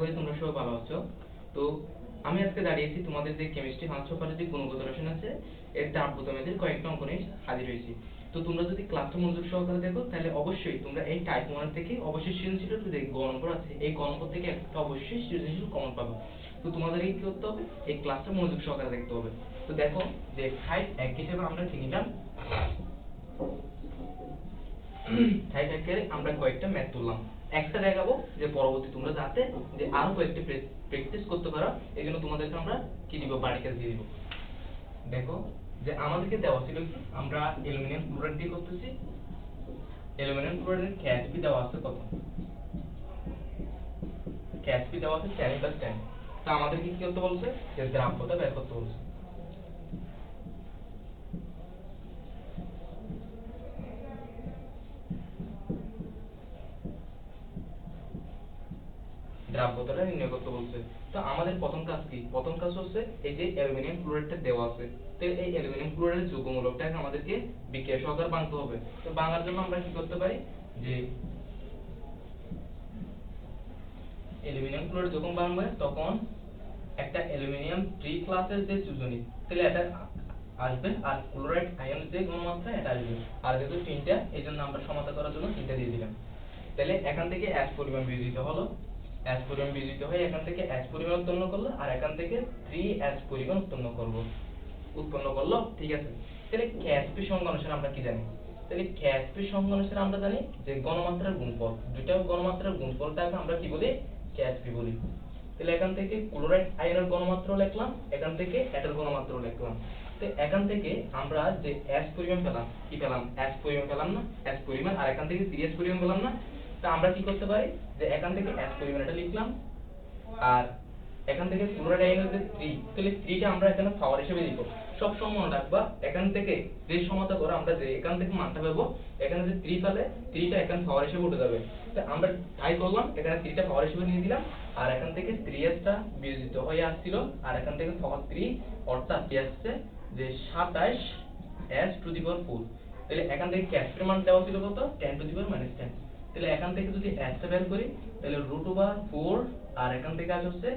করি তোমরা সবাই ভালো আছো। তো আমি আজকে দাঁড়িয়েছি তোমাদের যে কেমিস্ট্রি ফাংশন পরে যে গুণগত রসায়ন আছে এর তাপ বোতামেদের কয়েকটা অঙ্ক নিয়ে হাজির হয়েছি। তো তোমরা যদি ক্লাসটা মনোযোগ সহকারে দেখো তাহলে অবশ্যই তোমরা এই টাইপ 1 থেকে অবশ্যই সৃজনশীল যে গ নম্বর আছে এই গ নম্বর থেকে একটা অবশ্যই সৃজনশীল কমন পাবে। তো তোমাদেরকে কি করতে হবে, এই ক্লাসটা মনোযোগ সহকারে দেখতে হবে। তো দেখো যে টাইপ 1 হিসেবে আমরা কি নিলাম, টাইপ 1 এর আমরা কয়েকটা ম্যাথ তুললাম। একটা দেখাবো যে পরবর্তী তোমরা যাতে যে আরো কয়েকটা প্র্যাকটিস করতে পারো, এইজন্য তোমাদেরকে আমরা কি দিব, বাড়ি কাজ দিয়ে দিব। দেখো যে আমাদেরকে দেওয়া ছিল কি, আমরা অ্যালুমিনিয়াম ক্লোরাইড দিয়ে করতেছি। অ্যালুমিনিয়াম ক্লোরাইডের KSP দেওয়া আছে কত, KSP দেওয়া আছে 10+10। তো আমাদেরকে কি করতে বলছে, যে দ্রাব্যতা বের করতে বলছে। দ্রাব্যতাটা নির্ণয় করতে বলছে। তো আমাদের প্রথম কাজ কি, প্রথম কাজ হচ্ছে এই যে অ্যালুমিনিয়াম ক্লোরাইডটা দেওয়া আছে, তো এই অ্যালুমিনিয়াম ক্লোরাইডের যৌগমূলকটাকে আমাদেরকে বিক্রিয়া সহকারে বানাতে হবে। তো বানার জন্য আমরা কি করতে পারি, যে অ্যালুমিনিয়াম ক্লোরাইড যখন বানাবো তখন একটা অ্যালুমিনিয়াম 3 ক্লাসের যে যোজনী, তাহলে এটা আসবে, আর ক্লোরাইড আয়নের যে ঘনমাত্রা এটা আসবে। আর যেহেতু তিনটা, এই জন্য আমরা সমাধান করার জন্য তিনটা দিয়ে দিলাম। তাহলে এখান থেকে H পরিমাণ বিয়োজিত হলো, H পরিমাণ বিয়োজিত হয়ে এখান থেকে H পরিমাণ উৎপন্ন করলো, আর এখান থেকে 3H পরিমাণ উৎপন্ন করলো, ঠিক আছে। তাহলে KSP সংজ্ঞা অনুসারে আমরা কি জানি, তাহলে KSP সংজ্ঞা অনুসারে আমরা জানি যে ঘনমাত্রার গুণফল, দুইটা ঘনমাত্রার গুণফলটাকে আমরা কি বলি, KSP বলি। তাহলে এখান থেকে ক্লোরাইড আয়নের ঘনমাত্রা লিখলাম, এখান থেকে এটার ঘনমাত্রা লিখলাম। তো এখান থেকে আমরা যে H পরিমাণ পেলাম, কি পেলাম, H পরিমাণ পেলাম না, H পরিমাণ, আর এখান থেকে 3H পরিমাণ পেলাম না। তা আমরা কি করতে পারি, যে এখান থেকে H পরিমাণটা লিখলাম, আর এখান থেকে ক্লোরাইড আয়নের যে 3, তাহলে 3টা আমরা এখানে পাওয়ার হিসেবে লিখব। সব সময় মনে রাখবা, এখান থেকে যে সমাধান করে আমরা যে এখান থেকে মানটা পাবো, এখানে যে 3 পেলে 3টা এখানে পাওয়ার হিসেবে উঠে যাবে। তো আমরা তাই করলাম, এখানে 3টা পাওয়ার হিসেবে নিয়ে দিলাম, আর এখান থেকে 3Hটা বিয়োজিত হয়ে আসছিল, আর এখান থেকে পাওয়ার 3 অর্থাৎ কি আসছে, যে 27H⁴। তাহলে এখান থেকে ক্যাসের মান দেওয়া ছিল কত, 10⁻⁻10। তাহলে এখান থেকে যদি H টা বের করি, তাহলে √4, আর এখান থেকে আসছে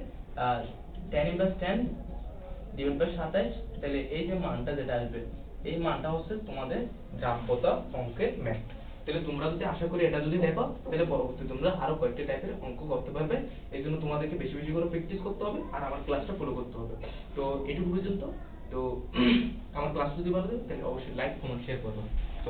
10⁻10 / 27। তাহলে এই যে মানটা যেটা আসবে, এই মানটা হচ্ছে তোমাদের দ্রাব্যতা অঙ্কের ম্যাথ। তাহলে তোমরা যদি আশা করি এটা যদি দেখো, তাহলে পরবর্তী তোমরা আরো কয়েকটা টাইপের অঙ্ক করতে পারবে। এই জন্য তোমাদেরকে বেশি বেশি করে প্র্যাকটিস করতে হবে, আর আমার ক্লাসটা ফলো করতে হবে। তো এটুকু পর্যন্ত। তো আমার ক্লাস যদি ভালো লাগে তাহলে অবশ্যই লাইক, কমেন্ট, শেয়ার করবে। তো